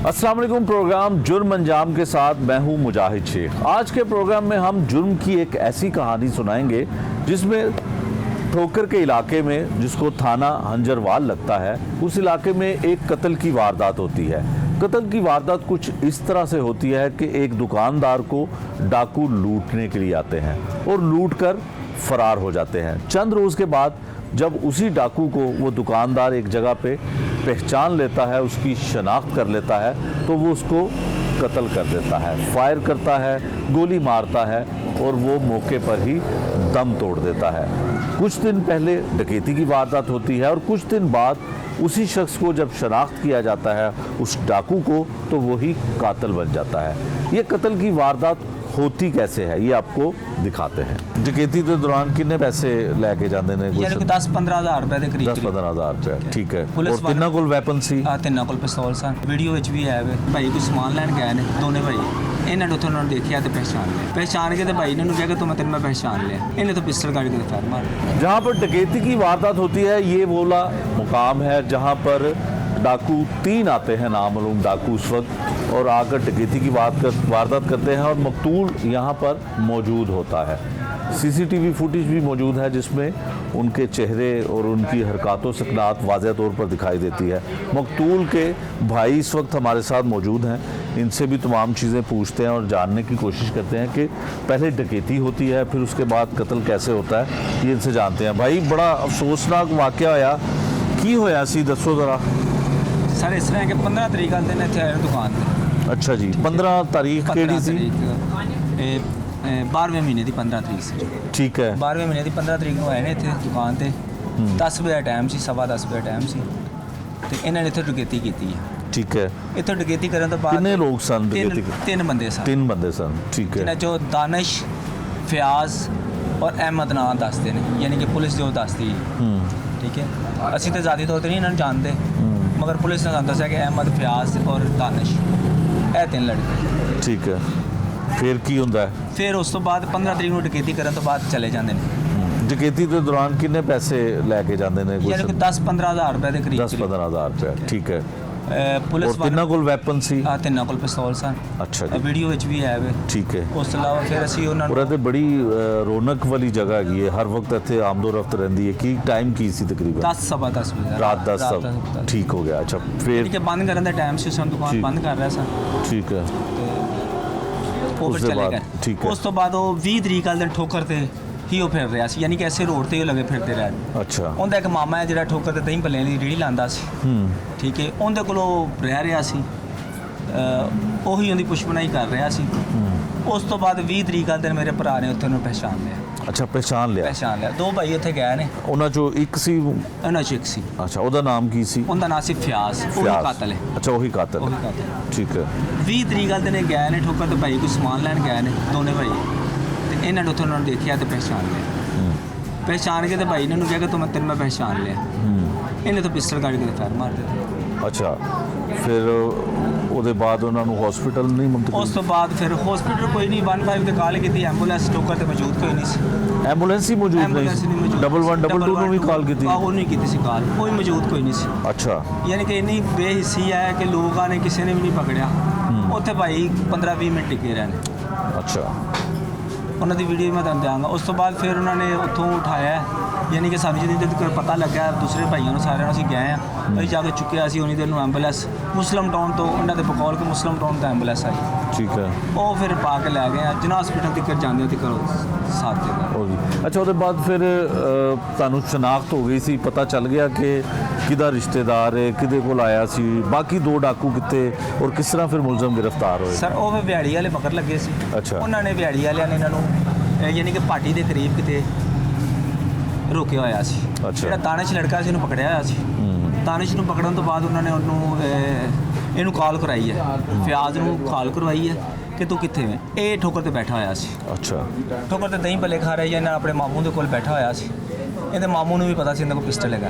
अस्सलाम वालेकुम। प्रोग्राम जुर्म अंजाम के साथ मैं हूं मुजाहिद शेख। आज के प्रोग्राम में हम जुर्म की एक ऐसी कहानी सुनाएंगे जिसमें ठोकर के इलाके में, जिसको थाना हंजरवाल लगता है, उस इलाके में एक कत्ल की वारदात होती है। कत्ल की वारदात कुछ इस तरह से होती है कि एक दुकानदार को डाकू लूटने के लिए आते हैं और लूट कर फरार हो जाते हैं। चंद रोज़ के बाद जब उसी डाकू को वो दुकानदार एक जगह पे पहचान लेता है, उसकी शनाख्त कर लेता है, तो वो उसको कत्ल कर देता है, फायर करता है, गोली मारता है और वो मौके पर ही दम तोड़ देता है। कुछ दिन पहले डकैती की वारदात होती है और कुछ दिन बाद उसी शख्स को जब शनाख्त किया जाता है, उस डाकू को, तो वही कातिल बन जाता है। ये कत्ल की वारदात होती कैसे है ये आपको दिखाते हैं। डकैती के दौरान कितने पैसे लेके जाते हैं? 10-15 हज़ार रुपए के करीब। 10-15 हज़ार रुपए, ठीक है। पुलिस और तिन्ना कोल वैपन सी? तिन्ना कोल पिस्तौल सन। वीडियो विच भी है भाई कोई समान लैन गए ने दोने भाई, इन्हें उत्थों उन्होंने देखा तो पहचान के तो भाई इन्होंने कहा कि तो मैं तेरे में पहचान लिया, इन्हें तो पिस्टल काट के फायर मार। जहाँ पर डकैती की वारदात होती है ये वोला मुकाम है जहाँ पर डाकू 3 आते हैं, नामालूम डाकू उस वक्त, और आकर डकैती की वारदात करते हैं और मकतूल यहाँ पर मौजूद होता है। सीसीटीवी फुटेज भी मौजूद है जिसमें उनके चेहरे और उनकी हरकतों सकनात वाज़ेह तौर पर दिखाई देती है। मकतूल के भाई इस वक्त हमारे साथ मौजूद हैं, इनसे भी तमाम चीज़ें पूछते हैं और जानने की कोशिश करते हैं कि पहले डकैती होती है फिर उसके बाद कत्ल कैसे होता है, ये इनसे जानते हैं। भाई बड़ा अफसोसनाक वाक़या होया, की होया सी दसो ज़रा। सर इस तरह के 15 तरीक का दिन इतने आए दुकान पर। अच्छा जी, 15 तारीख केड़ी सी? 12वें महीने की 15 तरीक से। ठीक है। 12वें महीने की 15 तरीक को आए ने इतने दुकान पर। 10 बजे टाइम सी, 10:15 बजे टाइम सी, तो इन्होंने इतने डकैती की है। ठीक है। इतने डकैती करने तो बाद कितने लोग सन? 3 बंदे सन। 3 बंदे सन, ठीक है। जो दानिश, फयाज और अहमद नाम दसते हैं, यानी कि पुलिस जो दसती है। ठीक है। असी तो ज़्यादा तौर पर नहीं इन्होंने जानते, मगर पुलिस ने सानू दस्सिया कि अहमद, फयाज और दानिश ये 3 लड़के। ठीक है। फिर की हुंदा है? फिर उस तो बाद 15 तरीक को डकैती करने तो बाद चले जाते हैं। डकैती के दौरान कितने पैसे लेके जाते हैं? यानी कि 10-15 हज़ार रुपए के करीब। 10-15 हज़ार रुपए, ठीक है। पुलिस और तिन्ना कोल वैपन सी? तिन्ना कोल पिस्तौल सन। अच्छा जी। वीडियो विच भी है। ठीक है। उस तो अलावा फिर असी उन्होंने और ये बड़ी रौनक वाली जगह हैगी है, हर वक्त इत्थे आमदो रफ्त रहंदी है। की टाइम की सी तकरीबन? 10-10 बजे रात 10 ठीक हो गया। अच्छा फिर कि बंद करने का टाइम से सन, दुकान बंद कर रहा सन। ठीक है। वो फिर चले गए। ठीक है। उस तो बाद वो 20 तरीक वाले दिन ठोकर ते ही वो फिर रहा सी, यानी कि ऐसे रोड ते लगे फिरते रहे। अच्छा। उनका एक मामा है जिहड़ा ठोकर ते दही भल्ले दी रेहड़ी लांदा सी। ठीक है। उनके कोलों रह सी, ਉਹੀ ਉਹਦੀ ਪੁੱਛਪਣਾਈ कर रहा सी। उस तो बाद 20 तरीक वाले दिन मेरे भरा ने उत्थे पहचान लिया। अच्छा, पहचान लिया। 2 भाई उत्थे गए ने, ਉਹਨਾਂ ਚੋਂ ਇੱਕ ਸੀ? ਉਹਨਾਂ ਚੋਂ ਇੱਕ ਸੀ। ਅੱਛਾ, ਉਹਦਾ ਨਾਮ ਕੀ ਸੀ? ਉਹਦਾ ਨਾਮ ਸੀ ਫਿਆਜ਼। ਉਹੀ ਕਾਤਲ ਹੈ। ਅੱਛਾ, ਉਹੀ ਕਾਤਲ ਹੈ। ਠੀਕ ਹੈ। 20 ਤਰੀਕ ਵਾਲੇ ਦਿਨ ਗਏ ਨੇ ਠੋਕਰ ਤੇ ਭਾਈ ਕੋਈ ਸਮਾਨ ਲੈਣ ਗਏ ਨੇ ਦੋਨੇ ਭਾਈ, ਤੇ ਇਹਨਾਂ ਨੇ ਉੱਥੇ ਉਹਨਾਂ ਨੂੰ ਦੇਖਿਆ ਤੇ ਪਛਾਣ ਲਿਆ। ਪਛਾਣ ਕੇ ਤੇ ਭਾਈ ਇਹਨਾਂ ਨੂੰ ਕਿਹਾ ਕਿ ਤੂੰ ਤੈਨੂੰ ਮੈਂ ਪਛਾਣ ਲਿਆ। ਇਹਨੇ ਤਾਂ ਪਿਸਟਲ ਕੱਢ ਕੇ ਫਾਇਰ ਮਾਰ ਦਿੱਤਾ। ਅੱਛਾ, ਫਿਰ ਉਹਦੇ ਬਾਅਦ ਉਹਨਾਂ ਨੂੰ ਹਸਪੀਟਲ ਨਹੀਂ ਮੁੰਤਕਿਲ? ਉਸ ਤੋਂ ਬਾਅਦ ਫਿਰ ਹਸਪੀਟਲ ਕੋਈ ਨਹੀਂ, 15 ਤੇ ਕਾਲ ਕੀਤੀ, ਐਂਬੂਲੈਂਸ ਠੋਕਰ ਤੇ ਮੌਜੂਦ ਕੋਈ ਨਹੀਂ ਸੀ। ਐਂਬੂਲੈਂਸ ਹੀ ਮੌਜੂਦ ਨਹੀਂ ਸੀ? 1122 ਨੂੰ ਵੀ ਕਾਲ ਕੀਤੀ? ਉਹ ਨਹੀਂ ਕੀਤੀ ਸੀ ਕਾਲ, ਕੋਈ ਮੌਜੂਦ ਕੋਈ ਨਹੀਂ ਸੀ। ਅੱਛਾ। ਯਾਨੀ ਕਿ ਇੰਨੀ ਬੇਹਿੱਸੀ ਹੈ ਕਿ ਲੋਕਾਂ ਨੇ ਕਿਸੇ ਨੇ ਵੀ ਨਹੀਂ ਪਕੜਿਆ। ਉੱਥੇ ਭਾਈ 15-20 ਮਿੰਟ ਟਿਕੇ ਰਹੇ ਨੇ। ਅੱਛਾ। ਉਹਨਾਂ ਦੀ ਵੀਡੀਓ ਮੈਂ ਤੁਹਾਨੂੰ ਦਿਆਂਗਾ। ਉਸ ਤੋਂ ਬਾਅਦ ਫਿਰ ਉਹਨਾਂ ਨੇ ਉੱਥੋਂ ਉਠਾਇਆ, ਯਾਨੀ ਕਿ ਸਾਨੂੰ ਜਦੋਂ ਪਤਾ ਲੱਗਾ ਦੂਸਰੇ ਭਾਈਆਂ ਨੂੰ ਸਾਰਿਆਂ ਨੂੰ, ਅਸੀਂ ਗਏ ਹਾਂ, ਅਸੀਂ ਜਾ ਕੇ ਚੁੱਕਿਆ ਸੀ। ਉਨੀ ਦੇਰ ਨੂੰ ਐਂਬੂਲੈਂਸ ਮੁਸਲਿਮ ਟਾਊਨ ਤੋਂ, ਉਹਨਾਂ ਦੇ ਬਕੌਲ ਕੇ ਮੁਸਲਿਮ ਟਾਊਨ ਤੋਂ ਐਂਬੂਲੈਂਸ ਆਈ। ਠੀਕ ਹੈ। ਉਹ ਫਿਰ ਪਾ ਕੇ ਲੈ ਗਏ ਜਿਨ੍ਹਾਂ ਹਸਪੀਟਲ ਤੱਕ ਜਾਂਦੇ ਤੇ ਕਰੋ ਸਾਥ ਦੇ। ਅੱਛਾ, ਉਹਦੇ ਬਾਅਦ ਫਿਰ ਤੁਹਾਨੂੰ ਸ਼ਨਾਖਤ ਹੋ ਗਈ ਸੀ, ਪਤਾ ਚੱਲ ਗਿਆ ਕਿ ਕਿਹਦਾ ਰਿਸ਼ਤੇਦਾਰ ਹੈ, ਕਿਹਦੇ ਕੋਲ ਆਇਆ ਸੀ? ਬਾਕੀ 2 ਡਾਕੂ ਕਿੱਥੇ ਔਰ ਕਿਸ ਤਰ੍ਹਾਂ ਫਿਰ ਮੁਲਜ਼ਮ ਗ੍ਰਿਫਤਾਰ ਹੋਏ? ਸਰ ਉਹ ਫਿਰ ਵਿਹਾੜੀ ਵਾਲੇ ਮਗਰ ਲੱਗੇ ਸੀ। ਅੱਛਾ। ਉਹਨਾਂ ਨੇ ਵਿਹਾੜੀ ਵਾਲਿਆਂ ਨੇ ਇਹਨਾਂ ਨੂੰ ਯਾਨੀ ਕਿ ਪਾਰਟੀ ਦੇ ਕਰੀਬ ਕਿਤੇ ਰੋਕਿਆ ਹੋਇਆ ਸੀ। ਜਿਹੜਾ ਦਾਨਿਸ਼ ਲੜਕਾ ਸੀ ਉਹਨੂੰ ਪਕੜਿਆ ਹੋਇਆ ਸੀ। ਦਾਨਿਸ਼ ਨੂੰ ਪਕੜਨ ਤੋਂ ਬਾਅਦ ਉਹਨਾਂ ਨੇ ਉਹਨੂੰ ਇਹਨੂੰ ਕਾਲ ਕਰਾਈ ਹੈ, ਫਿਆਜ਼ ਨੂੰ ਕਾਲ ਕਰਵਾਈ ਹੈ ਕਿ ਤੂੰ ਕਿੱਥੇ ਹੈ। ਇਹ ਠੋਕਰ ਤੇ ਬੈਠਾ ਹੋਇਆ ਸੀ। ਅੱਛਾ। ਠੋਕਰ ਤੇ ਦਹੀਂ ਭੱਲੇ ਖਾ ਰਿਹਾ ਜਾਂ ਆਪਣੇ ਮਾਮੂ ਦੇ ਕੋਲ ਬੈਠਾ ਹੋਇਆ ਸੀ। ਇਹਦੇ ਮਾਮੂ ਨੂੰ ਵੀ ਪਤਾ ਸੀ ਇਹਨਾਂ ਕੋਲ ਪਿਸਟਲ ਹੈਗਾ।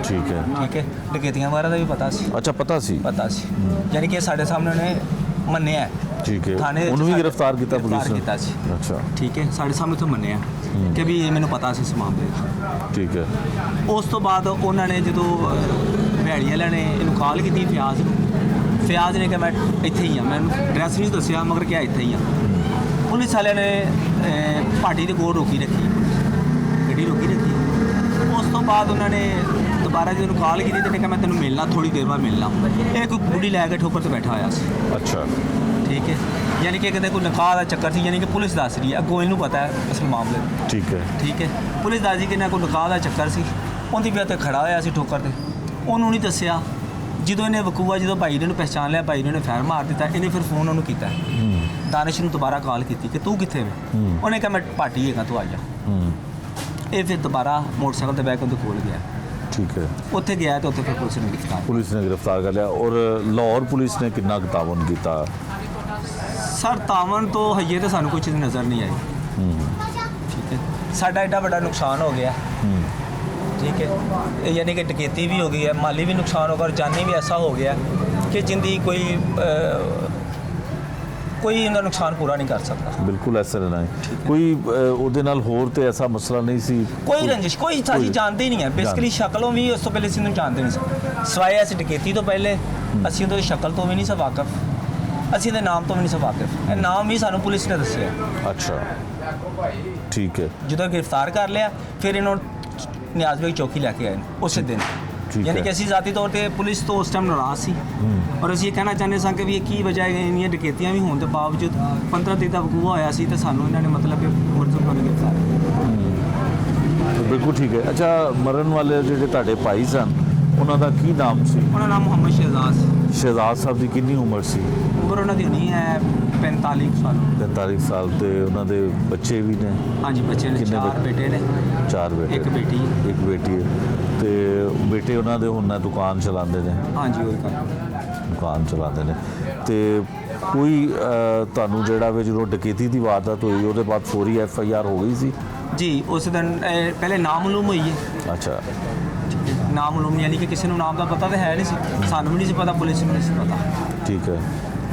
ਠੀਕ ਹੈ। ਠੀਕ ਹੈ। ਡਕੈਤੀਆਂ ਵਗੈਰਾ ਦਾ ਵੀ ਪਤਾ ਸੀ। ਅੱਛਾ, ਪਤਾ ਸੀ? ਪਤਾ ਸੀ, ਯਾਨੀ ਕਿ ਸਾਡੇ ਸਾਹਮਣੇ ਉਹਨੇ ਮੰਨਿਆ। ਠੀਕ ਹੈ। ਥਾਣੇ ਉਹਨੂੰ ਵੀ ਗ੍ਰਿਫਤਾਰ ਕੀਤਾ ਪੁਲਿਸ ਨੇ? ਕੀਤਾ ਸੀ। ਅੱਛਾ। ਠੀਕ ਹੈ। ਸਾਡੇ ਸਾਹਮਣੇ ਤੋਂ ਮੰਨਿਆ ਕਿ ਵੀ ਇਹ ਮੈਨੂੰ ਪਤਾ ਸੀ ਇਸ ਮਾਮਲੇ ਦਾ। ਠੀਕ ਹੈ। ਉਸ ਤੋਂ ਬਾਅਦ ਉਹਨਾਂ ਨੇ ਜਦੋਂ ਦਿਹਾੜੀ ਵਾਲਿਆਂ ਨੇ ਇਹਨੂੰ ਕਾਲ ਕੀਤੀ ਫਿਆਜ਼ ਨੂੰ, ਫਿਆਜ਼ ਨੇ ਕਿਹਾ ਮੈਂ ਇੱਥੇ ਹੀ ਹਾਂ, ਮੈਨੂੰ ਐਡਰੈਸ ਨਹੀਂ ਦੱਸਿਆ ਮਗਰ ਕਿਹਾ ਇੱਥੇ ਹੀ ਹਾਂ। ਪੁਲਿਸ ਵਾਲਿਆਂ ਨੇ ਪਾਰਟੀ ਦੇ ਕੋਲ ਰੋਕੀ ਰੱਖੀ, ਗੱਡੀ ਰੋਕੀ ਰੱਖੀ। ਉਸ ਤੋਂ ਬਾਅਦ ਉਹਨਾਂ ਨੇ ਦੁਬਾਰਾ ਜਦੋਂ ਕਾਲ ਕੀਤੀ ਤੇ ਕਿਹਾ ਮੈਂ ਤੈਨੂੰ ਮਿਲਣਾ, ਥੋੜੀ ਦੇਰ ਬਾਅਦ ਮਿਲਣਾ। ਇਹ ਕੋਈ ਬੁੱਢੀ ਲੈ ਕੇ ਠੋਕਰ ਤੇ ਬੈਠਾ ਹੋਇਆ ਸੀ। ਅੱਛਾ, ਠੀਕ ਹੈ, ਯਾਨੀ ਕਿ ਕਹਿੰਦੇ ਕੋਈ ਨਿਕਾਹ ਦਾ ਚੱਕਰ ਸੀ, ਯਾਨੀ ਕਿ ਪੁਲਿਸ ਦੱਸ ਰਹੀ ਹੈ, ਅੱਗੋਂ ਇਹਨੂੰ ਪਤਾ ਹੈ ਅਸਲ ਮਾਮਲੇ ਦਾ। ਠੀਕ ਹੈ, ਪੁਲਿਸ ਦੱਸਦੀ ਕਿ ਨਾ ਕੋਈ ਨਿਕਾਹ ਦਾ ਚੱਕਰ ਸੀ, ਉਹਦੀ ਵੀ ਤੇ ਖੜਾ ਹੋਇਆ ਸੀ ਠੋਕਰ ਤੇ, ਉਹਨੂੰ ਨਹੀਂ ਦੱਸਿਆ। ਜਦੋਂ ਇਹਨੇ ਵਕੂਆ, ਜਦੋਂ ਭਾਈ ਨੇ ਪਹਿਚਾਣ ਲਿਆ, ਭਾਈ ਨੇ ਫੈਰ ਮਾਰ ਦਿੱਤਾ। ਇਹਨੇ ਫਿਰ ਫੋਨ ਉਹਨੂੰ ਕੀਤਾ, ਦਾਨਿਸ਼ ਨੂੰ ਦੁਬਾਰਾ ਕਾਲ ਕੀਤੀ ਕਿ ਤੂੰ ਕਿੱਥੇ ਵੇ? ਉਹਨੇ ਕਿਹਾ ਮੈਂ ਪਾਰਟੀ ਹੈਗਾ, ਤੂੰ ਆ ਜਾ। ਇਹ ਫਿਰ ਦੁਬਾਰਾ ਮੋਟਰਸਾਈਕਲ ਤੇ ਬੈਠ ਕੇ ਉਹਦੇ ਕੋਲ ਗਿਆ। ਠੀਕ ਹੈ, ਉੱਥੇ ਗਿਆ ਤੇ ਉੱਥੇ ਫਿਰ ਪੁਲਿਸ ਨੇ ਗ੍ਰਿਫਤਾਰ ਕਰ ਲਿਆ। ਔਰ ਲਾਹੌਰ ਪੁਲਿਸ ਨੇ ਕਿੰਨਾ ਕੁ ਤਾਵਨ ਕੀਤਾ? ਸਰ ਤਾਵਨ ਤੋਂ ਹਜੇ ਤਾਂ ਸਾਨੂੰ ਕੋਈ ਚੀਜ਼ ਨਜ਼ਰ ਨਹੀਂ ਆਈ। ਠੀਕ ਹੈ, ਸਾਡਾ ਐਡਾ ਵੱਡਾ ਨੁਕਸਾਨ ਹੋ ਗਿਆ। ठीक है, यानी कि डकैती भी हो गई है, माली भी नुकसान होगा और जानी भी ऐसा हो गया कि जिंदगी कोई इनका नुकसान पूरा नहीं कर सकता। बिल्कुल ऐसा रहना है। कोई ਉਹਦੇ ਨਾਲ ਹੋਰ ਤੇ ਐਸਾ ਮਸਲਾ ਨਹੀਂ ਸੀ? ਕੋਈ ਰੰਜਿਸ਼, ਕੋਈ ਅਸੀਂ ਜਾਣਦੇ ਹੀ ਨਹੀਂ ਹੈ। ਬੇਸਿਕਲੀ ਸ਼ਕਲੋਂ ਵੀ ਉਸ ਤੋਂ ਪਹਿਲੇ ਅਸੀਂ ਨੂੰ ਜਾਣਦੇ ਨਹੀਂ ਸੀ, ਸਵਾਏ ਅਸੀਂ ਡਕੈਤੀ ਤੋਂ ਪਹਿਲੇ ਅਸੀਂ ਉਹਦੀ ਸ਼ਕਲ ਤੋਂ ਵੀ ਨਹੀਂ ਸੀ ਵਾਕਿਫ, ਅਸੀਂ ਇਹਦੇ ਨਾਮ ਤੋਂ ਵੀ ਨਹੀਂ ਸੀ ਵਾਕਿਫ। ਇਹ ਨਾਮ ਵੀ ਸਾਨੂੰ ਪੁਲਿਸ ਨੇ ਦੱਸਿਆ। ਅੱਛਾ, ਠੀਕ ਹੈ। ਜਦੋਂ ਗ੍ਰਿਫਤਾਰ ਕਰ ਲਿਆ ਫਿਰ ਇਹਨੂੰ ਨਿਆਜ਼ ਬੇਗ ਚੌਕੀ ਲੈ ਕੇ ਆਏ ਉਸੇ ਦਿਨ। ਯਾਨੀ ਕਿ ਅਸੀਂ ਜ਼ਾਤੀ ਤੌਰ 'ਤੇ ਪੁਲਿਸ ਤੋਂ ਉਸ ਟਾਈਮ ਨਾਰਾਜ਼ ਸੀ ਔਰ ਅਸੀਂ ਇਹ ਕਹਿਣਾ ਚਾਹੁੰਦੇ ਸਾਂ ਕਿ ਵੀ ਇਹ ਕੀ ਵਜ੍ਹਾ ਹੈ ਇੰਨੀਆਂ ਡਕੈਤੀਆਂ ਵੀ ਹੋਣ ਦੇ ਬਾਵਜੂਦ 15 ਤਰੀਕ ਦਾ ਵਕੂਆ ਹੋਇਆ ਸੀ ਤੇ ਸਾਨੂੰ ਇਹਨਾਂ ਨੇ ਮਤਲਬ ਕਿ ਮੁਲਜ਼ਮ ਬਣ ਗ੍ਰਿਫਤਾਰ। ਬਿਲਕੁਲ ਠੀਕ ਹੈ। ਅੱਛਾ, ਮਰਨ ਵਾਲੇ ਜਿਹੜੇ ਤੁਹਾਡੇ ਭਾਈ ਸਨ ਉਹਨਾਂ ਦਾ ਕੀ ਨਾਮ ਸੀ? ਉਹਨਾਂ ਦਾ ਨਾਮ ਮੁਹੰਮਦ ਸ਼ਹਿਜ਼ਾਦ ਸਾਹਿਬ ਦੀ ਕਿੰਨੀ ਉਮਰ ਸੀ? ਉਮਰ ਉਹਨਾਂ ਦੀ ਹੋਣੀ ਹੈ 45 ਸਾਲ। 45 ਸਾਲ। ਤੇ ਉਹਨਾਂ ਦੇ ਬੱਚੇ ਵੀ ਨੇ? ਹਾਂਜੀ, ਬੱਚੇ ਨੇ, 4 ਬੇਟੇ ਨੇ। 4 ਬੇਟੇ, ਇੱਕ ਬੇਟੀ ਹੈ। ਇੱਕ ਬੇਟੀ ਹੈ। ਤੇ ਬੇਟੇ ਉਹਨਾਂ ਦੇ ਹੁਣ ਦੁਕਾਨ ਚਲਾਉਂਦੇ ਨੇ? ਹਾਂਜੀ, ਉਹੀ ਦੁਕਾਨ ਚਲਾਉਂਦੇ ਨੇ। ਤੇ ਕੋਈ ਤੁਹਾਨੂੰ ਜਿਹੜਾ ਵੇ ਜਦੋਂ ਡਕੈਤੀ ਦੀ ਵਾਰਦਾਤ ਹੋਈ ਉਹਦੇ ਬਾਅਦ ਫੌਰੀ FIR ਹੋ ਗਈ ਸੀ? ਜੀ, ਉਸ ਦਿਨ ਪਹਿਲੇ ਨਾਮਾਲੂਮ ਹੋਈ ਹੈ। ਅੱਛਾ, ਨਾਮਾਲੂਮ ਯਾਨੀ ਕਿ ਕਿਸੇ ਨੂੰ ਨਾਮ ਦਾ ਪਤਾ ਤਾਂ ਹੈ ਨਹੀਂ ਸੀ, ਸਾਨੂੰ ਵੀ ਨਹੀਂ ਸੀ ਪਤਾ, ਪੁਲਿਸ ਨੂੰ ਨਹੀਂ ਸੀ ਪਤਾ। ਠੀਕ ਹੈ,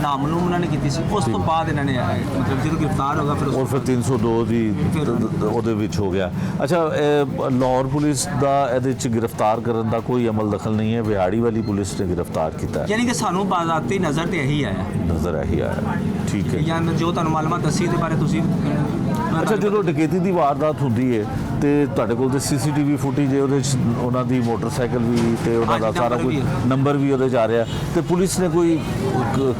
ਨਾਮਾਲੂਮ ਉਹਨਾਂ ਨੇ ਕੀਤੀ ਸੀ। ਉਸ ਤੋਂ ਬਾਅਦ ਇਹਨਾਂ ਨੇ ਮਤਲਬ ਜਦੋਂ ਗ੍ਰਿਫਤਾਰ ਹੋ ਗਿਆ ਫਿਰ 302 ਦੀ ਉਹਦੇ ਵਿੱਚ ਹੋ ਗਿਆ। ਅੱਛਾ, ਲਾਹੌਰ ਪੁਲਿਸ ਦਾ ਇਹਦੇ 'ਚ ਗ੍ਰਿਫਤਾਰ ਕਰਨ ਦਾ ਕੋਈ ਅਮਲ ਦਖਲ ਨਹੀਂ ਹੈ? ਵਿਹਾੜੀ ਵਾਲੀ ਪੁਲਿਸ ਨੇ ਗ੍ਰਿਫਤਾਰ ਕੀਤਾ? ਯਾਨੀ ਕਿ ਸਾਨੂੰ ਬਾਜ਼ਾਤੀ ਨਜ਼ਰ ਤੇ ਇਹੀ ਆਇਆ। ਨਜ਼ਰ ਇਹੀ ਆਇਆ। ਠੀਕ ਹੈ, ਜਾਂ ਜੋ ਤੁਹਾਨੂੰ ਮਾਲੂਮਾਤ ਦੱਸੀ ਦੇ ਬਾਰੇ ਤੁਸੀਂ। ਅੱਛਾ, ਜਦੋਂ ਡਕੈਤੀ ਦੀ ਵਾਰਦਾਤ ਹੁੰਦੀ ਹੈ ਤੇ ਤੁਹਾਡੇ ਕੋਲ ਤੇ CCTV ਫੁਟੇਜ ਹੈ, ਉਹਦੇ 'ਚ ਉਹਨਾਂ ਦੀ ਮੋਟਰਸਾਈਕਲ ਵੀ ਤੇ ਉਹਨਾਂ ਦਾ ਸਾਰਾ ਕੁਝ ਨੰਬਰ ਵੀ ਉਹਦੇ 'ਚ ਆ ਰਿਹਾ, ਤੇ ਪੁਲਿਸ ਨੇ ਕੋਈ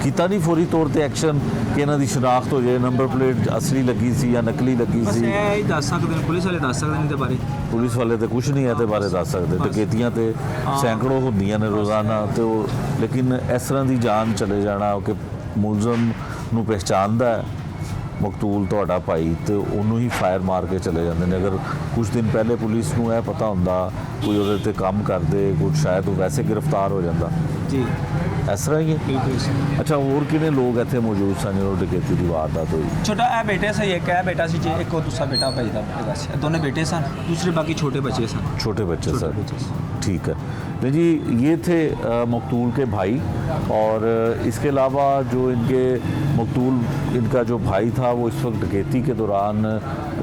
ਕੀਤਾ ਨਹੀਂ ਫੌਰੀ ਤੌਰ ਤੇ ਐਕਸ਼ਨ ਕਿ ਇਹਨਾਂ ਦੀ ਸ਼ਨਾਖਤ ਹੋ ਜਾਏ, ਨੰਬਰ ਪਲੇਟ ਅਸਲੀ ਲੱਗੀ ਸੀ ਜਾਂ ਨਕਲੀ ਲੱਗੀ ਸੀ? ਇਹ ਹੀ ਦੱਸ ਸਕਦੇ ਨੇ, ਪੁਲਿਸ ਵਾਲੇ ਦੱਸ ਸਕਦੇ ਨੇ ਇਹਦੇ ਬਾਰੇ। ਪੁਲਿਸ ਵਾਲੇ ਤੇ ਕੁਝ ਨਹੀਂ ਇਹਦੇ ਬਾਰੇ ਦੱਸ ਸਕਦੇ। ਡਕੈਤੀਆਂ ਤੇ ਸੈਂਕੜੋਂ ਹੁੰਦੀਆਂ ਨੇ ਰੋਜ਼ਾਨਾ, ਤੇ ਉਹ ਲੇਕਿਨ ਇਸ ਤਰ੍ਹਾਂ ਦੀ ਜਾਨ ਚਲੇ ਜਾਣਾ ਕਿ ਮੁਲਜ਼ਮ ਨੂੰ ਪਹਿਚਾਣਦਾ ਹੈ ਮਕਤੂਲ ਤੁਹਾਡਾ ਭਾਈ ਤੇ ਉਹਨੂੰ ਹੀ ਫਾਇਰ ਮਾਰ ਕੇ ਚਲੇ ਜਾਂਦੇ ਨੇ। ਅਗਰ ਕੁਝ ਦਿਨ ਪਹਿਲੇ ਪੁਲਿਸ ਨੂੰ ਇਹ ਪਤਾ ਹੁੰਦਾ ਕੋਈ ਉਹਦੇ ਤੇ ਕੰਮ ਕਰਦੇ ਕੁਝ, ਸ਼ਾਇਦ ਉਹ ਵੈਸੇ ਗ੍ਰਿਫਤਾਰ ਹੋ ਜਾਂਦਾ। ਜੀ, ਇਸ ਤਰ੍ਹਾਂ ਹੀ ਹੈ। ਅੱਛਾ, ਹੋਰ ਕਿੰਨੇ ਲੋਕ ਇੱਥੇ ਮੌਜੂਦ ਸਨ ਜਦੋਂ ਡਕੈਤੀ ਦੀ ਵਾਰਦਾਤ ਹੋਈ? ਛੋਟਾ ਇਹ ਬੇਟੇ ਸੀ, ਇੱਕ ਇਹ ਬੇਟਾ ਸੀ ਜੀ, ਇੱਕ ਉਹ ਦੂਸਰਾ ਬੇਟਾ ਭਾਈ ਦਾ ਬੇਟਾ ਸੀ। ਦੋਨੇ बेटे सन, दूसरे बाकी छोटे बच्चे सन। छोटे बच्चे सर, ठीक है। नहीं जी, ये थे मकतूल के भाई। और इसके अलावा जो इनके मकतूल इनका जो भाई था वो इस वक्त डकैती के दौरान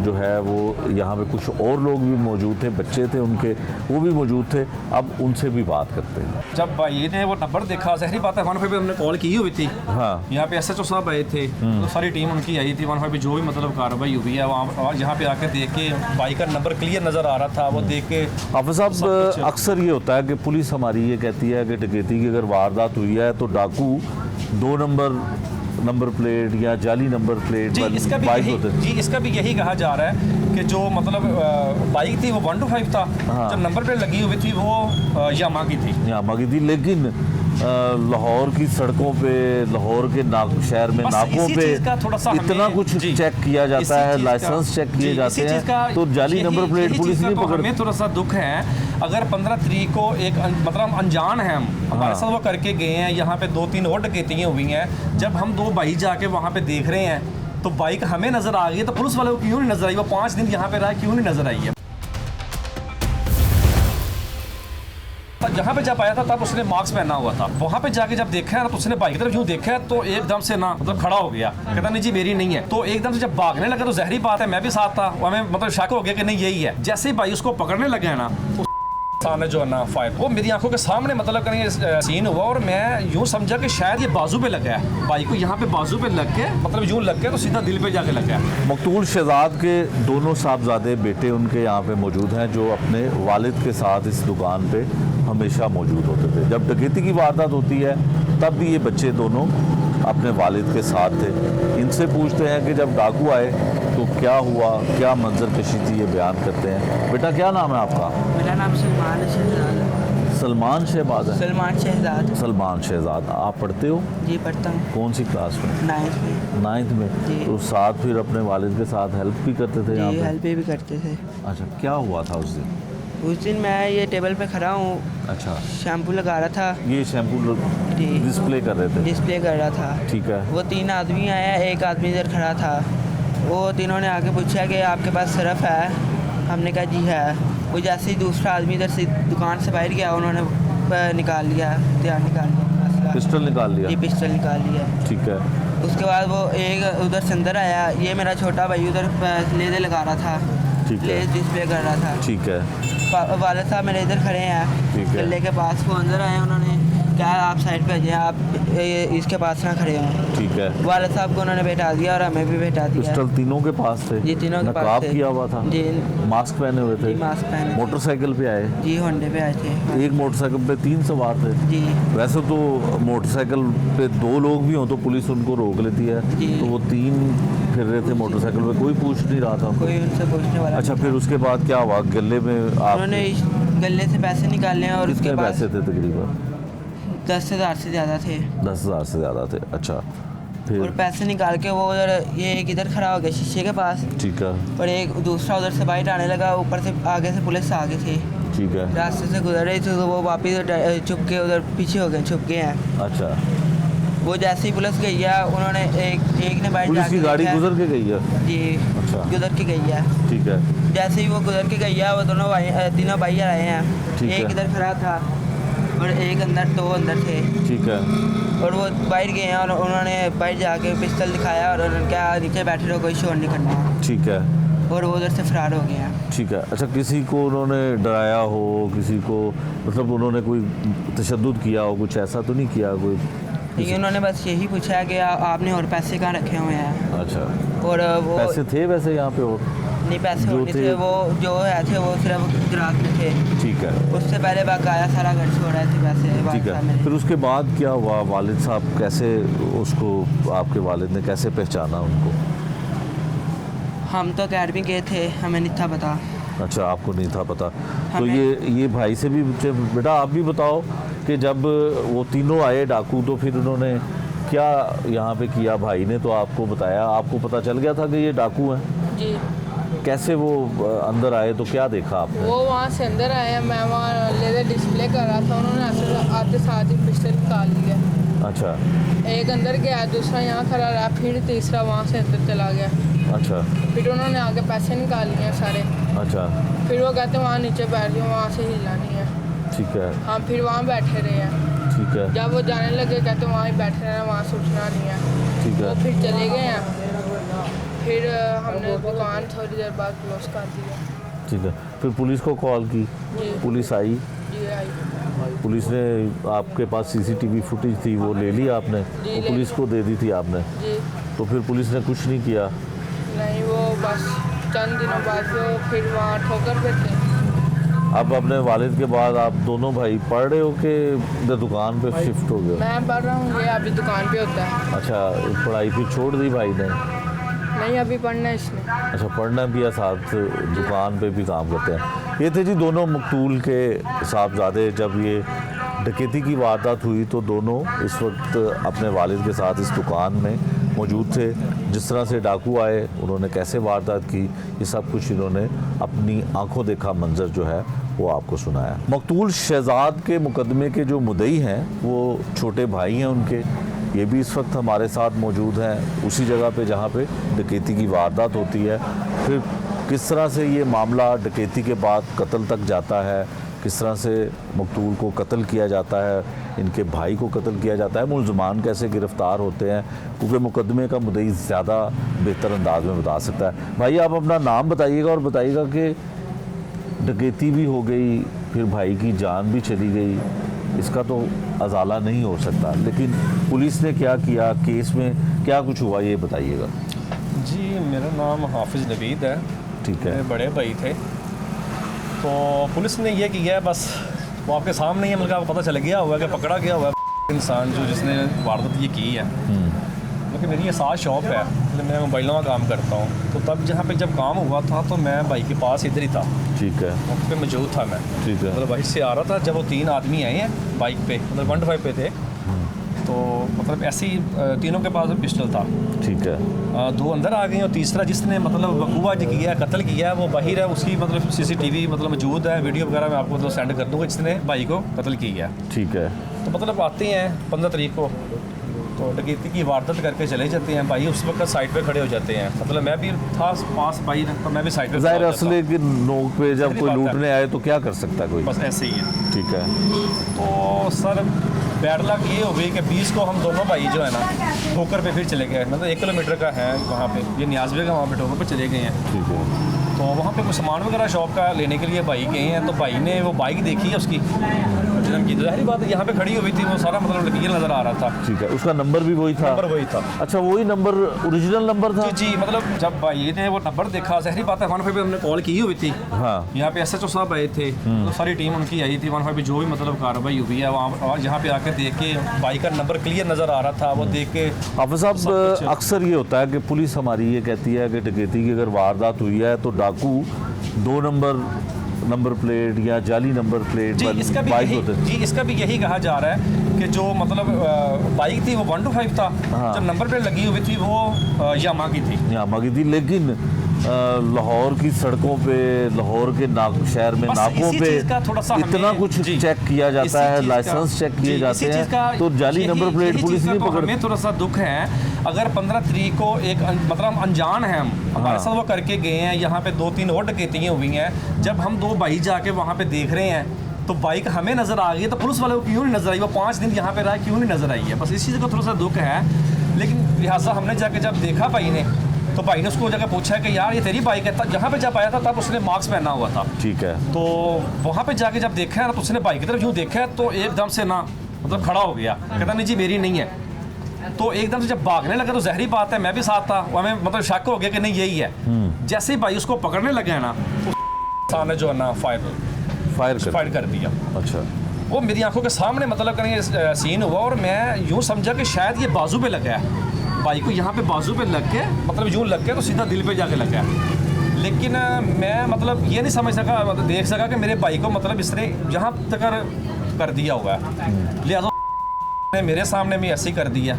जो है वो यहाँ पे कुछ और लोग भी मौजूद थे, बच्चे थे उनके, वो भी मौजूद थे। अब उनसे भी बात करते हैं। जब भाई ने वो नंबर देखा, जहरी बात है, 155 पे हमने कॉल की हुई थी। हाँ, यहाँ पे SHO साहब आए थे, तो सारी टीम उनकी आई थी। 155 पे जो भी मतलब कार्रवाई हुई है वहाँ यहाँ पे आके देख के भाई का नंबर क्लियर नज़र आ रहा था, वो देख के। हाफिज़ साहब, अक्सर ये होता है कि पुलिस हमारी ये कहती है कि डकैती की अगर वारदात हुई है तो डाकू 2 नंबर प्लेट या जाली नंबर प्लेट जी, इसका भी यही कहा जा रहा है कि जो मतलब बाइक थी वो 125 था। हाँ। जो नंबर प्लेट लगी हुई थी वो यामा की थी। लेकिन लाहौर की सड़कों पे, लाहौर के शहर में नाकों पे इतना कुछ चेक किया जाता है, लाइसेंस चेक किए जाते हैं, तो जाली नंबर प्लेट पुलिस नहीं पकड़। हमें थोड़ा सा दुख है, अगर 15 तारीख को एक मतलब अनजान है, हम हमारे साथ वो करके गए हैं, यहाँ पे 2-3 और डकैतियाँ हुई हैं। जब हम 2 भाई जाके वहाँ पे देख रहे हैं तो बाइक हमें नजर आ गई है, तो पुलिस वाले को क्यों नहीं नजर आई? वो 5 दिन यहाँ पे रहा, क्यों नहीं नजर आई है? जहाँ पे जब आया था तब उसने मास्क पहना हुआ था, वहाँ पे जाके जब देखा है ना तो उसने बाइक की तरफ यूँ देखा है तो एकदम से ना मतलब खड़ा हो गया, कहता नहीं जी मेरी नहीं है। तो एकदम से जब भागने लगा तो जहरी बात है, मैं भी साथ था, हमें मतलब शक हो गया कि नहीं यही है। जैसे ही भाई उसको पकड़ने लगे ना सामने जो है ना फायर वो मेरी आंखों के सामने मतलब कहीं सीन हुआ और मैं यूँ समझा कि शायद ये बाजू पे लगा है, भाई को यहाँ पे बाजू पे लग के मतलब यूँ लग के तो सीधा दिल पे जाके लगा है। मकतूल शहजाद के दोनों साहबजादे बेटे उनके यहाँ पे मौजूद हैं, जो अपने वालिद के साथ इस दुकान पे हमेशा मौजूद होते थे। जब डकैती की वारदात होती है तब भी ये बच्चे दोनों अपने वालिद के साथ थे। इनसे पूछते हैं कि जब डाकू आए तो क्या हुआ, क्या मंजर कशी थी, ये बयान करते हैं। बेटा क्या नाम है आपका? मेरा नाम सलमान शहजाद है। सलमान शहबाज है। सलमान शहजाद। सलमान शहजाद। आप पढ़ते हो? जी पढ़ता हूँ। कौन सी क्लास में? 9th में। 9th में। जी। तो साथ फिर अपने वालिद के साथ हेल्प भी करते थे यहाँ जी पे? हेल्प भी करते थे। अच्छा, क्या हुआ था उस दिन? उस दिन मैं ये टेबल पे खड़ा हूँ, अच्छा, शैम्पू लगा रहा था, ये शैम्पू जी डिस्प्ले कर रहे थे? डिस्प्ले कर रहा था। ठीक है। वो 3 आदमी आया, एक आदमी इधर खड़ा था। वो तीनों ने आके पूछा कि आपके पास सरफ है? हमने कहा जी है। वो जैसे ही दूसरा आदमी इधर से दुकान से बाहर गया, उन्होंने निकाल लिया, हथियार निकाल लिया, पिस्टल निकाल लिया? जी पिस्टल निकाल लिया। ठीक है। उसके बाद वो एक उधर से अंदर आया, ये मेरा छोटा भाई उधर लेदे लगा रहा था, ठीक है। लेज डिस्प्ले कर रहा था। ठीक है। वालिद साहब मेरे इधर खड़े हैं, ठीक है। किले के पास। वो अंदर आए, उन्होंने कहा आप साइड पे जाइए, आप इसके पास ना खड़े हों। ठीक है। वालिद साहब को उन्होंने बैठा दिया और हमें भी बैठा दिया। पिस्टल तीनों के पास थे? जी तीनों के पास नकाब थे। किया हुआ था? जी मास्क पहने हुए थे? जी मास्क पहने थे। मोटरसाइकिल पे आए? जी होंडे पे आए थे। एक मोटरसाइकिल पे 3 सवार थे? जी वैसे तो मोटरसाइकिल पे 2 लोग भी हों तो पुलिस उनको रोक लेती है, जी। तो वो 3 फिर रहे थे मोटरसाइकिल पे, कोई पूछ नहीं रहा था? कोई उनसे पूछने वाला अच्छा, नहीं फिर था। उसके बाद क्या हुआ? गले में आप उन्होंने इस गले से पैसे निकाले और उसके कितने बाद पैसे थे तकरीबन? 10,000 से ज़्यादा थे। 10,000 से ज़्यादा थे। अच्छा, और फिर? पैसे निकाल के वो उधर, ये एक इधर खड़ा हो गया शीशे के पास, ठीक है। और एक दूसरा उधर से बाइट आने लगा। ऊपर से आगे से पुलिस आ गई थी, ठीक है। रास्ते से गुजर रही थी, तो वो वापिस छुप के उधर पीछे हो गए, छुप गए हैं। अच्छा, वो जैसे ही पुलिस गई है, उन्होंने एक ने बाइट पुलिस की गाड़ी गुजर के गई है? जी अच्छा। गुजर के गई है। ठीक है। जैसे ही वो गुजर के गई है, वो दोनों भाई तीनों भाई आए हैं। ठीक एक है। इधर खड़ा था और एक अंदर, 2 अंदर थे। ठीक है। और वो बाहर गए हैं और उन्होंने बाहर जाके पिस्टल दिखाया और उन्होंने कहा नीचे बैठे रहो, कोई शोर नहीं करना। ठीक है। और वो उधर से फरार हो गए हैं। ठीक है। अच्छा, किसी को उन्होंने डराया हो, किसी को मतलब उन्होंने कोई तशद्दुद किया हो, कुछ ऐसा तो नहीं किया कोई? लेकिन उन्होंने बस यही पूछा है कि आपने और पैसे कहाँ रखे हुए हैं। अच्छा, और वो पैसे थे वैसे यहाँ पे? और नहीं, पैसे जो और नहीं थे- थे, वो जो है थे वो सिर्फ गुजरात में थे। ठीक है। उससे पहले बकाया सारा घर छोड़ रहे थे पैसे ठीक वालिद साहब है। मेरे। फिर उसके बाद क्या हुआ? वालिद साहब कैसे, उसको आपके वालिद ने कैसे पहचाना उनको? हम तो अकेडमी गए थे, हमें नहीं था पता। अच्छा, आपको नहीं था पता। तो हमें- ये भाई से भी बेटा आप भी बताओ कि जब वो तीनों आए डाकू, तो फिर उन्होंने क्या यहाँ पे किया? भाई ने तो आपको बताया, आपको पता चल गया था कि ये डाकू हैं? जी कैसे वो अंदर आए, तो क्या देखा आपने? वो वहाँ से अंदर आए हैं, मैं वहाँ लेदर डिस्प्ले कर रहा था, उन्होंने ऐसे आते साथ ही पिस्टल निकाल लिया। अच्छा। एक अंदर गया, दूसरा यहाँ खड़ा रहा, फिर तीसरा वहाँ से अंदर चला गया। अच्छा। फिर उन्होंने आगे पैसे निकाल लिए सारे। अच्छा। फिर वो कहते वहाँ नीचे बैठ जाओ, वहाँ से हिलना नहीं है। ठीक है। हाँ, फिर वहाँ बैठे रहे हैं। ठीक है। जब वो जाने लगे कहते वहाँ ही बैठे रहना, वहाँ से उठना नहीं है। ठीक वो है। फिर चले गए हैं। फिर हमने दुकान थोड़ी देर बाद क्लोज कर दिया। ठीक है। फिर पुलिस को कॉल की? जी पुलिस आई? जी आई। पुलिस ने आपके पास सीसीटीवी फुटेज थी, वो ले ली आपने? जी, वो ले पुलिस को दे दी थी आपने? जी तो फिर पुलिस ने कुछ नहीं किया? नहीं, वो बस चंद दिनों बाद वो फिर वहाँ ठोकर पे थे। अब अपने वालिद के बाद आप दोनों भाई पढ़ रहे हो कि दुकान पे शिफ्ट हो गए? मैं पढ़ रहा हूँ, ये अभी दुकान पे होता है। अच्छा, पढ़ाई फिर छोड़ दी भाई ने? नहीं, अभी पढ़ना है इसने। अच्छा, पढ़ना भी है, साथ दुकान पे भी काम करते हैं। ये थे जी दोनों मकतूल के साहबजादे। जब ये डकैती की वारदात हुई तो दोनों इस वक्त अपने वालिद के साथ इस दुकान में मौजूद थे। जिस तरह से डाकू आए, उन्होंने कैसे वारदात की, ये सब कुछ इन्होंने अपनी आंखों देखा मंजर जो है वो आपको सुनाया। मकतूल शहजाद के मुकदमे के जो मुद्दई हैं वो छोटे भाई हैं उनके, ये भी इस वक्त हमारे साथ मौजूद हैं उसी जगह पे जहाँ पे डकैती की वारदात होती है। फिर किस तरह से ये मामला डकैती के बाद कत्ल तक जाता है, किस तरह से मकतूल को कत्ल किया जाता है, इनके भाई को कत्ल किया जाता है, मुलजमान कैसे गिरफ़्तार होते हैं, क्योंकि मुकदमे का मुद्दई ज़्यादा बेहतर अंदाज में बता सकता है। भाई आप अपना नाम बताइएगा और बताइएगा कि डकैती भी हो गई, फिर भाई की जान भी चली गई, इसका तो अजाला नहीं हो सकता। लेकिन पुलिस ने क्या किया, केस में क्या कुछ हुआ, ये बताइएगा। जी मेरा नाम हाफिज़ नवीद है, ठीक है। मेरे बड़े भाई थे। तो पुलिस ने ये किया है, बस वो आपके सामने ही है, मतलब आपको पता चल गया हुआ है कि पकड़ा गया हुआ है इंसान जो जिसने वारदात ये की है। क्योंकि मेरी ये साथ शॉप है, मतलब मैं मोबाइलों का काम करता हूँ। तो तब जहाँ पे जब काम हुआ था तो मैं भाई के पास इधर ही था, ठीक है, वहाँ पे मौजूद था मैं। ठीक है। मतलब बाइक से आ रहा था जब वो 3 आदमी आए हैं बाइक पे, मतलब 125 पे थे। तो मतलब ऐसे ही तीनों के पास पिस्टल था। ठीक है। 2 अंदर आ गए और तीसरा जिसने मतलब वकूआ जो किया है, कत्ल किया है, वो बाहर है। उसकी मतलब CCTV मतलब मौजूद है, वीडियो वगैरह मैं आपको मतलब सेंड कर दूँगा, जिसने भाई को कत्ल किया है। ठीक है। तो मतलब आते हैं 15 तारीख को, तो डकैती की वारदात करके चले जाते हैं। भाई उस वक्त साइड पे खड़े हो जाते हैं, मतलब मैं भी था पास भाई, तो मैं भी साइड पे ज़ाहिर खड़ा हो जाता असले की नोक पे जब सही कोई बात है। लूटने आए तो क्या कर सकता है कोई। बस ऐसे ही है। ठीक है। तो सर बैड लक ये हो गई कि 20 को हम दोनों भाई जो है ना ठोकर पे फिर चले गए। मतलब 1 किलोमीटर का है वहाँ पे, ये न्याज़बे का, वहाँ पे ठोकर पे चले गए हैं। ठीक है। तो वहाँ पे कुछ सामान वगैरह शॉप का लेने के लिए भाई गए हैं। तो भाई ने वो बाइक देखी है उसकी जन्म की, तो ज़ाहिर बात है यहाँ पे खड़ी हुई थी, वो सारा मतलब क्लियर नज़र आ रहा था। ठीक है। उसका नंबर भी वही था। नंबर वही था। अच्छा, वही नंबर ओरिजिनल नंबर था। जी मतलब जब भाई ने वो नंबर देखा, ज़ाहिर बात है 155 पे हमने कॉल की हुई थी। हाँ। यहाँ पे SHO साहब आए थे, तो सारी टीम उनकी आई थी। 155 पे जो भी मतलब कार्रवाई हुई है वहाँ, और यहाँ पे आके देख के बाइक का नंबर क्लियर नज़र आ रहा था। वो देख के हाफिज़ साहब, अक्सर ये होता है कि पुलिस हमारी ये कहती है कि डकैती की अगर वारदात हुई है तो डाकू 2 नंबर प्लेट या जाली नंबर प्लेट जी इसका भी बाइक यही, होते हैं। जी इसका भी यही कहा जा रहा है कि जो मतलब बाइक थी वो 125 था। हाँ। जब नंबर प्लेट लगी हुई थी वो यामा की थी। यहाँ मगी थी, लेकिन लाहौर की सड़कों पे, लाहौर के शहर में बस नाकों इसी पे चीज़ का थोड़ा सा इतना हमें- कुछ जी। चेक किया जाता इसी है, चीज़ का- लाइसेंस चेक किए जी, जाते इसी चीज़ का- हैं, तो जाली यही- नंबर प्लेट यही पुलिस चीज़ का नहीं तो पकड़। हमें थोड़ा सा दुख है। अगर 15 तारीख को एक मतलब हम अनजान हैं, हमारे हाँ। साथ वो करके गए हैं। यहाँ पे 2-3 और डकैतियाँ हुई हैं। जब हम 2 भाई जाके वहाँ पे देख रहे हैं तो बाइक हमें नज़र आ गई है, तो पुलिस वाले को क्यों नहीं नज़र आई? वो 5 दिन यहाँ पे रहा, क्यों नहीं नज़र आई है? बस इस चीज़ का थोड़ा सा दुख है। लेकिन लिहाजा हमने जाके जब देखा भाई ने, तो भाई ने उसको जाकर पूछा कि यार ये तेरी बाइक है। तब जहाँ पे जब आया था तब उसने मास्क पहना हुआ था। ठीक है। तो वहाँ पे जाके जब देखा है ना, तो उसने बाइक की तरफ यूँ देखा है तो एकदम से ना मतलब खड़ा हो गया, कहता नहीं जी मेरी नहीं है। तो एकदम से जब भागने लगा तो ज़हरी बात है, मैं भी साथ था, हमें मतलब शक हो गया कि नहीं यही है। जैसे ही भाई उसको पकड़ने लगे हैं ना, तो सामने जो है ना फायर कर दिया। अच्छा। वो मेरी आंखों के सामने मतलब करेंगे सीन हुआ, और मैं यूँ समझा कि शायद ये बाजू पे लगा है। भाई को यहाँ पे बाजू पे लग के मतलब यूँ लग के तो सीधा दिल पे जाके लग गया। लेकिन मैं मतलब ये नहीं समझ सका, मतलब देख सका कि मेरे भाई को मतलब इसने यहाँ तक कर दिया हुआ है। लिहाजा ने मेरे सामने भी ऐसे ही कर दिया।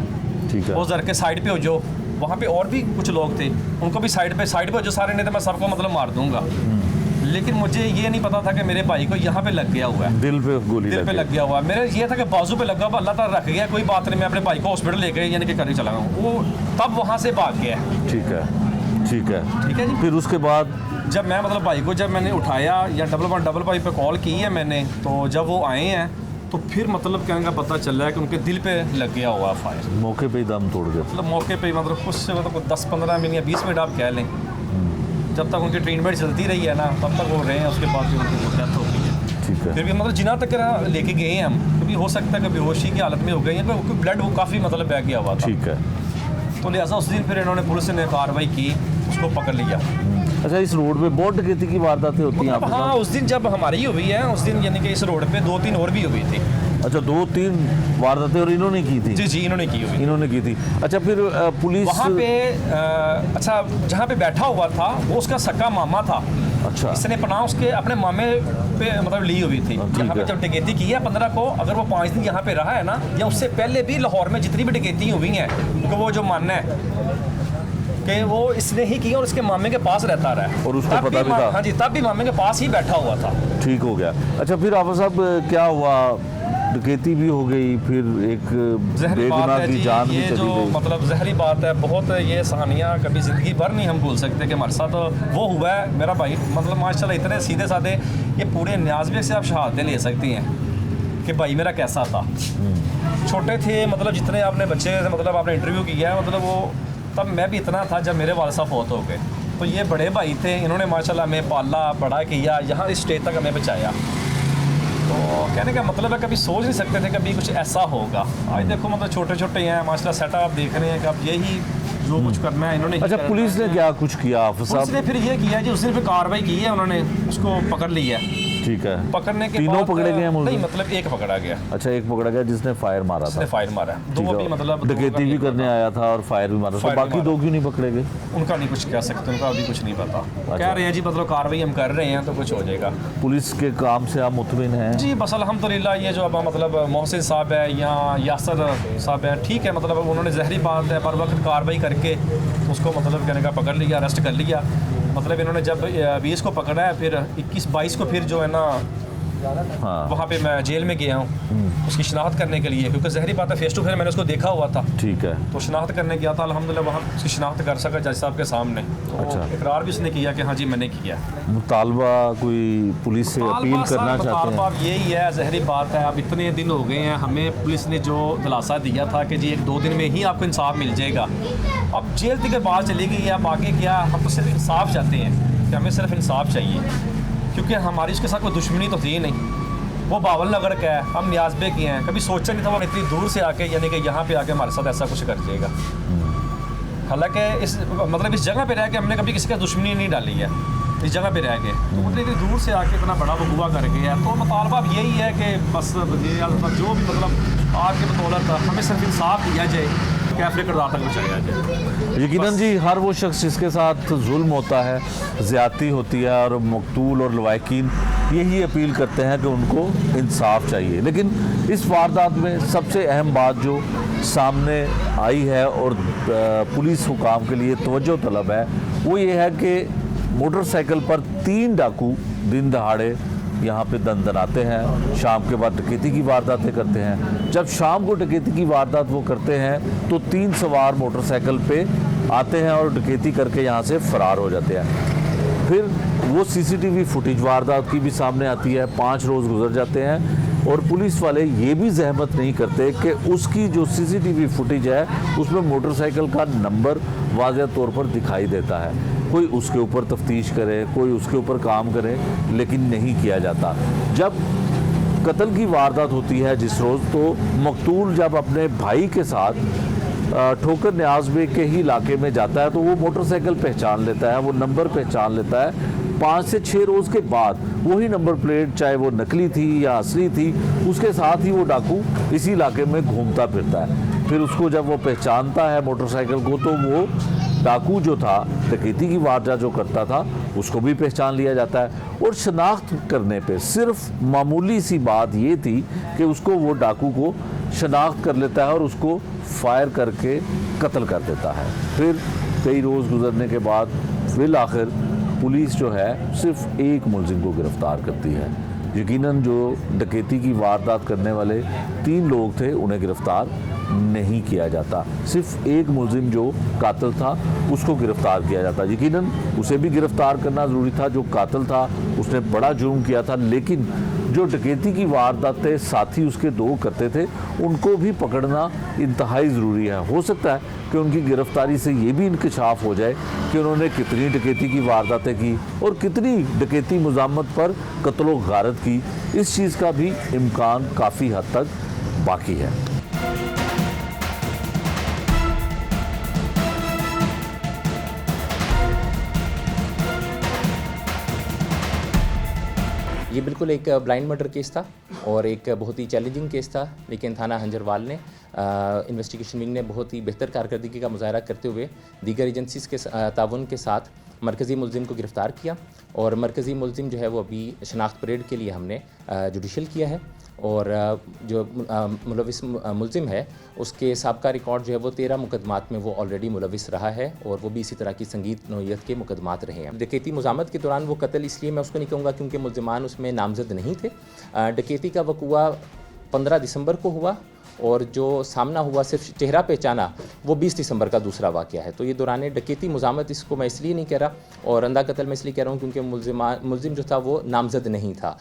ठीक है। वो जर के साइड पे हो जो, वहाँ पे और भी कुछ लोग थे, उनको भी साइड पे हो जो, सारे नहीं तो मैं सबको मतलब मार दूंगा। लेकिन मुझे ये नहीं पता था कि मेरे भाई को यहाँ पे लग गया हुआ है, दिल पे गोली दिल पे लगी। लग गया हुआ है। मेरे ये था कि बाजू पे लगा हुआ, अल्लाह ताला रख गया, कोई बात नहीं, मैं अपने भाई को हॉस्पिटल लेके यानी कि करने चला गया। वो तब वहाँ से भाग गया है। ठीक है। ठीक है। ठीक है जी। फिर उसके बाद जब मैं मतलब भाई को जब मैंने उठाया या 115 पे कॉल की है मैंने, तो जब वो आए हैं तो फिर मतलब कहने का पता चल रहा है कि उनके दिल पे लग गया हुआ फायर। मौके पे ही दम तोड़ गया। मतलब मौके पे मतलब कुछ मतलब 10-15 मिनट या 20 मिनट आप कह लें, जब तक उनकी ट्रीटमेंट चलती रही है ना तब तक वो रहे हैं, उसके बाद फिर उनकी डेथ हो गई है। ठीक है। फिर भी मतलब जिना तक लेके गए हैं हम, कभी हो सकता है कि बेहोशी की हालत में हो गई है, क्योंकि ब्लड वो काफ़ी मतलब बह गया हुआ था। ठीक है। तो लिहाजा उस दिन फिर इन्होंने पुलिस ने कार्रवाई की, उसको पकड़ लिया। अच्छा, इस रोड पे बहुत डकैती की वारदातें होती हैं मतलब हाँ, उस दिन जब हमारी हुई है, उस दिन यानी कि इस रोड पे 2-3 और भी हुई थी। अच्छा, 2-3 वारदातें और इन्होंने की थी। जी इन्होंने की हुई। इन्होंने की थी। अच्छा, फिर पुलिस वहाँ पे अच्छा जहाँ पे बैठा हुआ था वो उसका सक्का मामा था। अच्छा। इसने पनाह उसके अपने मामे पे मतलब ली हुई थी। ठीक यहाँ पे है। जब डकैती की है 15 को, अगर वो 5 दिन यहाँ पे रहा है ना, या उससे पहले भी लाहौर में जितनी भी डकैती हुई हैं, तो वो जो मानना है कि वो इसने ही की और उसके मामे के पास रहता रहा है। और उसको तब पता भी था। हाँ जी, तब भी मामे के पास ही बैठा हुआ था। ठीक हो गया। अच्छा, फिर आफा साहब क्या हुआ? डकैती भी हो गई, फिर एक जहरी बात बेगुनाह है की जी, जान भी ये चली जो गई। मतलब जहरी बात है, बहुत ये कहानियाँ कभी ज़िंदगी भर नहीं हम भूल सकते कि हमारे साथ वो हुआ है। मेरा भाई मतलब माशाल्लाह इतने सीधे साधे, ये पूरे न्याज़बे से आप शहादतें ले सकती हैं कि भाई मेरा कैसा था। छोटे थे मतलब जितने आपने बच्चे मतलब आपने इंटरव्यू किया है, मतलब वो तब मैं भी इतना था जब मेरे वालिद साहब फौत हो गए। तो ये बड़े भाई थे, इन्होंने माशाल्लाह हमें पाला बड़ा किया, यहाँ इस स्टेज तक हमें बचाया। कहने का मतलब है कभी सोच नहीं सकते थे कभी कुछ ऐसा होगा। आज देखो मतलब छोटे छोटे हैं माशाल्लाह, सेटअप आप देख रहे हैं कि अब यही जो कुछ करना है इन्होंने ही अच्छा, करना पुलिस ने है। क्या कुछ किया हाफिज पुलिस साहब? ने फिर ये किया जी, उसने फिर कार्रवाई की है, उन्होंने उसको पकड़ लिया है। ठीक है, पकड़ने के तीनों बाद पकड़े गए हैं नहीं, मुलजिम? मतलब एक पकड़ा गया, अच्छा, एक पकड़ा गया जिसने फायर मारा उसने था। फायर मारा है। दो ठीक भी है, मतलब डकैती भी करने आया था और फायर भी मारा, तो फायर भी बाकी मारा। दो क्यों नहीं पकड़े गए? उनका नहीं कुछ कह सकते, उनका अभी कुछ नहीं पता। कह रहे हैं जी मतलब कार्रवाई हम कर रहे हैं तो कुछ हो जाएगा। पुलिस के काम से आप मुतमिन हैं? जी बस अल्हम्दुलिल्लाह, ये जो अब मतलब मोहसिन साहब है या यासर साहब है, ठीक है, मतलब उन्होंने जहरी बात है पर वक्त कार्रवाई करके उसको मतलब कहने का पकड़ लिया, अरेस्ट कर लिया। मतलब इन्होंने जब 20 को पकड़ा है, फिर 21-22 को फिर जो है ना हाँ, वहाँ पे मैं जेल में गया हूँ उसकी शनाख्त करने के लिए, क्योंकि जहरी बात है, फेस टू फेस मैंने उसको देखा हुआ था। ठीक है। तो शनाख्त करने गया था, अल्हम्दुलिल्लाह वहाँ उसकी शनाख्त कर सका जज साहब के सामने। तो अच्छा। इकरार भी उसने किया कि हाँ जी मैंने किया। मुतालबा कोई पुलिस से अपील करना चाहते मुतालबा हैं? यही है, जहरी बात है, अब इतने दिन हो गए हैं, हमें पुलिस ने जो दिलासा दिया था कि जी 1-2 दिन में ही आपको इंसाफ मिल जाएगा, अब जेल तक बात चली गई है। अब आगे क्या, हम तो सिर्फ इंसाफ चाहते हैं कि हमें सिर्फ इंसाफ चाहिए, क्योंकि हमारी उसके साथ कोई दुश्मनी तो थी नहीं। वो बावल नगर का है, हम न्याज़बे के हैं, कभी सोचा नहीं था वो इतनी दूर से आके यानी कि यहाँ पे आके हमारे साथ ऐसा कुछ कर जाएगा। हालांकि इस मतलब इस जगह पे रह के हमने कभी किसी का दुश्मनी नहीं डाली है, इस जगह पे रह के, तो मतलब इतनी दूर से आके इतना बड़ा वकूआ कर गया। तो मुतालबा अब यही है कि बस जो भी मतलब आपके बदौलत हमें सिर्फ इंसाफ दिया जाए, कैफरे किरदार तक बचाया जाए। यकीनन जी, हर वो शख्स जिसके साथ जुल्म होता है, ज़्यादती होती है, और मकतूल और लवाकिन यही अपील करते हैं कि उनको इंसाफ चाहिए। लेकिन इस वारदात में सबसे अहम बात जो सामने आई है और पुलिस हुकाम के लिए तवज्जो तलब है, वो ये है कि मोटरसाइकिल पर 3 डाकू दिन दहाड़े यहाँ पे दंदनाते हैं, शाम के बाद डकैती की वारदातें करते हैं। जब शाम को डकैती की वारदात वो करते हैं तो 3 सवार मोटरसाइकिल पे आते हैं और डकैती करके यहाँ से फ़रार हो जाते हैं। फिर वो सीसीटीवी फुटेज वारदात की भी सामने आती है। 5 रोज़ गुजर जाते हैं और पुलिस वाले ये भी जहमत नहीं करते कि उसकी जो सीसीटीवी फुटेज है उसमें मोटरसाइकिल का नंबर वाज़ेह तौर पर दिखाई देता है। कोई उसके ऊपर तफ्तीश करे, कोई उसके ऊपर काम करे, लेकिन नहीं किया जाता। जब कत्ल की वारदात होती है जिस रोज़, तो मकतूल जब अपने भाई के साथ ठोकर न्याज़बे के ही इलाके में जाता है तो वो मोटरसाइकिल पहचान लेता है, वो नंबर पहचान लेता है। 5 से 6 रोज़ के बाद वही नंबर प्लेट, चाहे वो नकली थी या असली थी, उसके साथ ही वो डाकू इसी इलाके में घूमता फिरता है। फिर उसको जब वो पहचानता है मोटरसाइकिल को, तो वो डाकू जो था, डकैती की वारदात जो करता था, उसको भी पहचान लिया जाता है। और शनाख्त करने पे सिर्फ मामूली सी बात ये थी कि उसको, वो डाकू को शनाख्त कर लेता है और उसको फायर करके कत्ल कर देता है। फिर कई रोज़ गुजरने के बाद फिर आखिर पुलिस जो है सिर्फ एक मुलजिम को गिरफ़्तार करती है। यकीनन जो डकैती की वारदात करने वाले 3 लोग थे उन्हें गिरफ़्तार नहीं किया जाता। सिर्फ एक मुलजिम जो कातिल था उसको गिरफ़्तार किया जाता। यकीनन उसे भी गिरफ़्तार करना ज़रूरी था, जो कातिल था उसने बड़ा जुर्म किया था, लेकिन जो डकैती की वारदातें साथी उसके 2 करते थे उनको भी पकड़ना इंतहाई ज़रूरी है। हो सकता है कि उनकी गिरफ़्तारी से ये भी इंकशाफ हो जाए कि उन्होंने कितनी डकैती की वारदातें की और कितनी डकैती मुज़ामत पर कत्ल व गारत की। इस चीज़ का भी इम्कान काफ़ी हद तक बाकी है। ये बिल्कुल एक ब्लाइंड मर्डर केस था और एक बहुत ही चैलेंजिंग केस था, लेकिन थाना हंजरवाल ने इन्वेस्टिगेशन विंग ने बहुत ही बेहतर कारकर्दगी का मुजाहरा करते हुए दीगर एजेंसीज़ के ताउन के साथ मरकज़ी मुलजिम को गिरफ़्तार किया। और मरकज़ी मुलजिम जो है वो अभी शनाख्त परेड के लिए हमने जुडिशल किया है। और जो मुलविस मुलजिम है उसके साबका रिकॉर्ड जो है वो 13 मुकदमात में वो ऑलरेडी मुलविस रहा है और वो भी इसी तरह की संगीत नौइयत के मुकदमात रहे हैं। डकैती मुज़ामत के दौरान वो कत्ल इसलिए मैं उसको नहीं कहूँगा क्योंकि मुलजिमान उसमें नामजद नहीं थे। डकैती का वक़ुआ 15 दिसंबर को हुआ और जो सामना हुआ सिर्फ चेहरा पहचाना वो 20 दिसंबर का दूसरा वाक़या है। तो ये दौरान डकैती मुज़ामत इसको मैं इसलिए नहीं कह रहा और अंधा कत्ल मैं इसलिए कह रहा हूँ क्योंकि मुलजिम जो था वो नामजद नहीं था।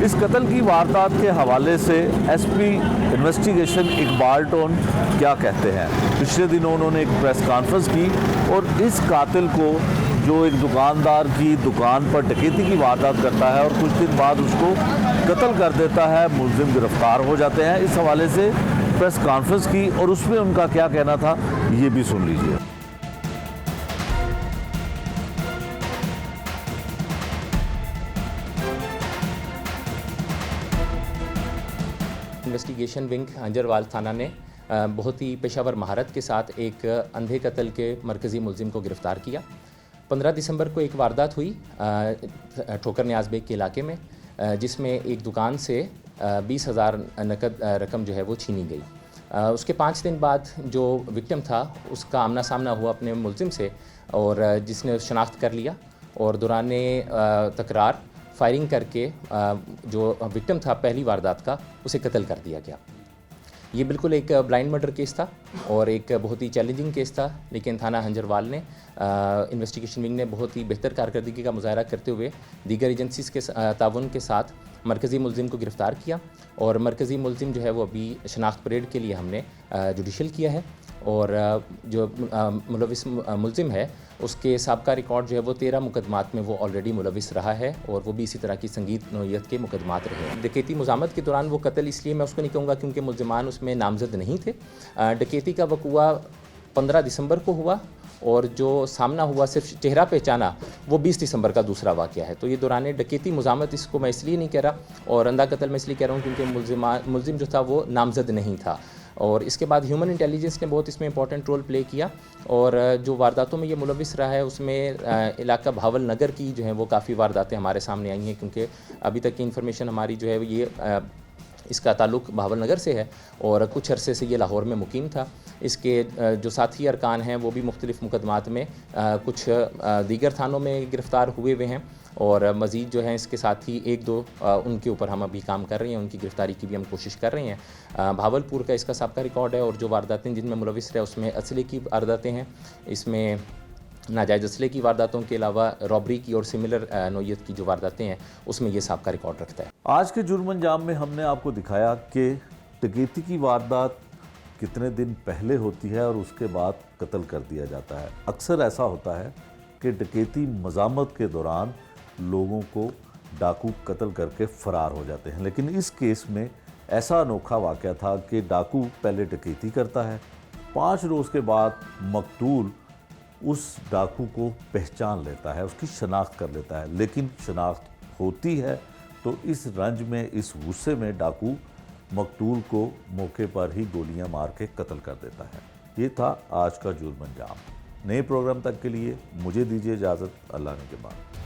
इस कत्ल की वारदात के हवाले से एसपी इन्वेस्टिगेशन इकबाल टोन क्या कहते हैं। पिछले दिनों उन्होंने एक प्रेस कॉन्फ्रेंस की और इस कातिल को जो एक दुकानदार की दुकान पर डकैती की वारदात करता है और कुछ दिन बाद उसको कत्ल कर देता है, मुलजिम गिरफ्तार हो जाते हैं। इस हवाले से प्रेस कॉन्फ्रेंस की और उसमें उनका क्या कहना था, ये भी सुन लीजिए। इन्वेस्टिगेशन विंग हंजरवाल थाना ने बहुत ही पेशावर महारत के साथ एक अंधे कत्ल के मरकज़ी मुलजिम को गिरफ़्तार किया। 15 दिसंबर को एक वारदात हुई ठोकर न्याज बेग के इलाके में, जिसमें एक दुकान से 20,000 नकद रकम जो है वो छीनी गई। उसके 5 दिन बाद जो विक्टिम था उसका आमना सामना हुआ अपने मुलजिम से, और जिसने शनाख्त कर लिया और दौराने तकरार फायरिंग करके जो विक्टिम था पहली वारदात का, उसे कत्ल कर दिया गया। ये बिल्कुल एक ब्लाइंड मर्डर केस था और एक बहुत ही चैलेंजिंग केस था, लेकिन थाना हंजरवाल ने इन्वेस्टिगेशन विंग ने बहुत ही बेहतर कारकर्दगी का मुजाहरा करते हुए दीगर एजेंसीज के ताउन के साथ मरकज़ी मुलजिम को गिरफ़्तार किया। और मरकज़ी मुलजिम जो है वो अभी शनाख्त परेड के लिए हमने जुडिशल किया है, और जो मुलविस मुलजिम है उसके साबका रिकॉर्ड जो है वो 13 मुकदमात में वो ऑलरेडी मुलविस रहा है, और वो भी इसी तरह की संगीत नौयत के मुकदमात रहे। डकैती मुज़ामत के दौरान वो कत्ल इसलिए मैं उसको नहीं कहूँगा क्योंकि मुलजिमान उसमें नामजद नहीं थे। डकैती का वक़ुआ 15 दिसंबर को हुआ, और जो सामना हुआ सिर्फ चेहरा पहचाना वो 20 दिसंबर का दूसरा वाक़या है। तो ये दौरान डकैती मुज़ामत इसको मैं इसलिए नहीं कह रहा, और अंधा कत्ल मैं इसलिए कह रहा हूँ क्योंकि मुलजिम जो था वो नामजद नहीं था। और इसके बाद ह्यूमन इंटेलिजेंस ने बहुत इसमें इंपॉर्टेंट रोल प्ले किया, और जो वारदातों में ये मुलविस रहा है उसमें इलाका भावल नगर की जो है वो काफ़ी वारदातें हमारे सामने आई हैं, क्योंकि अभी तक की इन्फॉर्मेशन हमारी जो है ये इसका ताल्लुक़ भावल नगर से है, और कुछ अरसे से ये लाहौर में मुकीम था। इसके जो साथी अरकान हैं वो भी मुख्तलिफ़ मुकदमात में कुछ दीगर थानों में गिरफ़्तार हुए हुए हैं, और मज़ीद जो है इसके साथ ही 1-2 उनके ऊपर हम अभी काम कर रहे हैं, उनकी गिरफ़्तारी की भी हम कोशिश कर रहे हैं। भावलपुर का इसका साबका रिकॉर्ड है, और जो वारदातें जिनमें मुलविस रहे उसमें असले की वारदातें हैं। इसमें नाजायज़ असले की वारदातों के अलावा रॉबरी की और सिमिलर नौयत की जो वारदातें हैं उसमें ये साबका रिकॉर्ड रखता है। आज के जुर्म अंजाम में हमने आपको दिखाया कि डकैती की वारदात कितने दिन पहले होती है और उसके बाद कत्ल कर दिया जाता है। अक्सर ऐसा होता है कि डकैती मज़ामत के दौरान लोगों को डाकू कत्ल करके फ़रार हो जाते हैं, लेकिन इस केस में ऐसा अनोखा वाक़या था कि डाकू पहले डकैती करता है, 5 रोज़ के बाद मकतूल उस डाकू को पहचान लेता है, उसकी शनाख्त कर लेता है। लेकिन शनाख्त होती है तो इस रंज में, इस गुस्से में डाकू मकतूल को मौके पर ही गोलियां मार के कत्ल कर देता है। ये था आज का जुर्म अंजाम। नए प्रोग्राम तक के लिए मुझे दीजिए इजाज़त। अल्लाह ने के बाद।